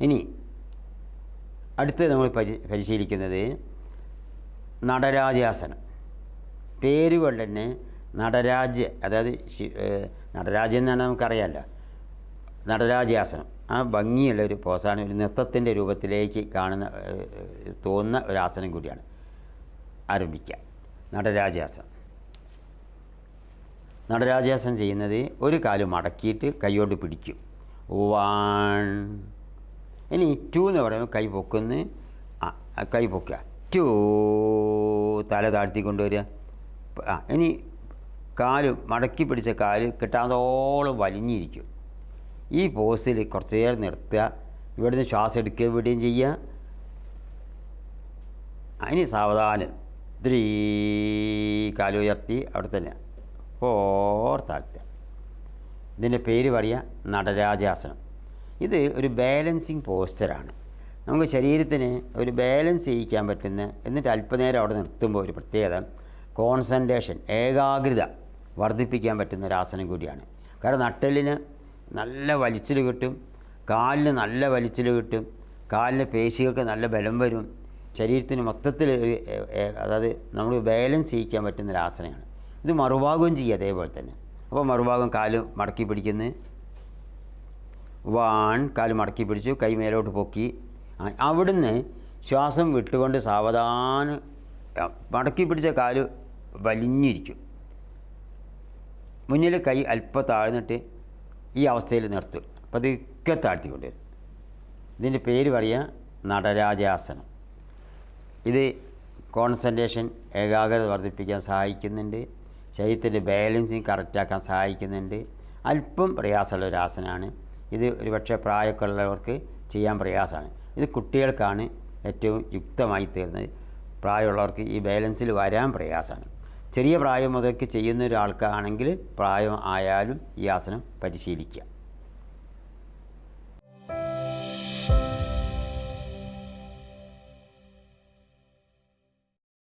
ഇനി അടുത്ത് നമ്മൾ പരിശീലിക്കുന്നത് നടരാജാസനം. പേരുകൊണ്ട് തന്നെ നടരാജ്, അതായത് നടരാജ് എന്നാണ് നമുക്കറിയാമല്ലോ. നടരാജാസനം ആ ഭംഗിയുള്ള ഒരു പോസാണ്, ഒരു നൃത്തത്തിൻ്റെ രൂപത്തിലേക്ക് തോന്നുന്ന ഒരു ആസനം കൂടിയാണ്. ആരംഭിക്കുക. നടരാജാസനം. നടരാജാസനം ചെയ്യുന്നത് ഒരു കാല് മടക്കിയിട്ട് കൈയോട് പിടിക്കും. 1. ഇനി 2 എന്ന് പറയുമ്പോൾ കൈ പൊക്കുന്നു. കൈ പൊക്കുക. 2. തല താഴ്ത്തി കൊണ്ടുവരിക. ഇനി കാല് മടക്കി പിടിച്ച കാല് കിട്ടാതോളം വലിഞ്ഞിരിക്കും. ഈ പോസിൽ കുറച്ച് നേരം നിർത്തുക. ഇവിടുന്ന് ശ്വാസം എടുക്കുക, വിടുകയും ചെയ്യുക. അതിന് സാവധാനം 3 കാലുയർത്തി അവിടെ തന്നെ 4 താഴ്ത്തുക. ഇതിൻ്റെ പേര് പറയുക നടരാജാസനം. ഇത് ഒരു ബാലൻസിങ് പോസ്റ്ററാണ്. നമുക്ക് ശരീരത്തിന് ഒരു ബാലൻസ് ചെയ്യിക്കാൻ പറ്റുന്ന, എന്നിട്ട് അല്പനേരം അവിടെ നിർത്തുമ്പോൾ ഒരു പ്രത്യേകത കോൺസെൻട്രേഷൻ, ഏകാഗ്രത വർദ്ധിപ്പിക്കാൻ പറ്റുന്ന ഒരു ആസനം കൂടിയാണ്. കാരണം നട്ടെല്ലിന് നല്ല വലിച്ചിൽ കിട്ടും, കാലിന് നല്ല വലിച്ചിൽ കിട്ടും, കാലിൻ്റെ പേശികൾക്ക് നല്ല ബലം വരും, ശരീരത്തിന് മൊത്തത്തിൽ അതായത് നമ്മൾ ബാലൻസ് ചെയ്യിക്കാൻ പറ്റുന്ന ഒരു ആസനമാണ്. ഇത് മറുഭാഗവും ചെയ്യുക അതേപോലെ തന്നെ. അപ്പോൾ മറുഭാഗം കാല് മടക്കി പിടിക്കുന്നു. 1 കാല് മടക്കി പിടിച്ചു, കൈ മേലോട്ട് പൊക്കി. അവിടുന്ന് ശ്വാസം വിട്ടുകൊണ്ട് സാവധാനം മടക്കി പിടിച്ച കാല് വലിഞ്ഞിരിക്കും. മുന്നിൽ കൈ അല്പം താഴ്ന്നിട്ട് ഈ അവസ്ഥയിൽ നിർത്തും. പതുക്കെ താഴ്ത്തിക്കൊണ്ടുവരും. ഇതിൻ്റെ പേര് പറയുക നടരാജാസനം. ഇത് കോൺസെൻട്രേഷൻ, ഏകാഗ്രത വർദ്ധിപ്പിക്കാൻ സഹായിക്കുന്നുണ്ട്. ശരീരത്തിൻ്റെ ബാലൻസിങ് കറക്റ്റാക്കാൻ സഹായിക്കുന്നുണ്ട്. അല്പം പ്രയാസമുള്ള ഒരു ആസനമാണ് ഇത്. ഒരുപക്ഷെ പ്രായമൊക്കെ ഉള്ളവർക്ക് ചെയ്യാൻ പ്രയാസമാണ്. ഇത് കുട്ടികൾക്കാണ് ഏറ്റവും യുക്തമായി തീർന്നത്. പ്രായമുള്ളവർക്ക് ഈ ബാലൻസിൽ വരാൻ പ്രയാസമാണ്. ചെറിയ പ്രായം മുതൽക്ക് ചെയ്യുന്ന ഒരാൾക്കാണെങ്കിൽ പ്രായം ആയാലും ഈ ആസനം പരിശീലിക്കുക.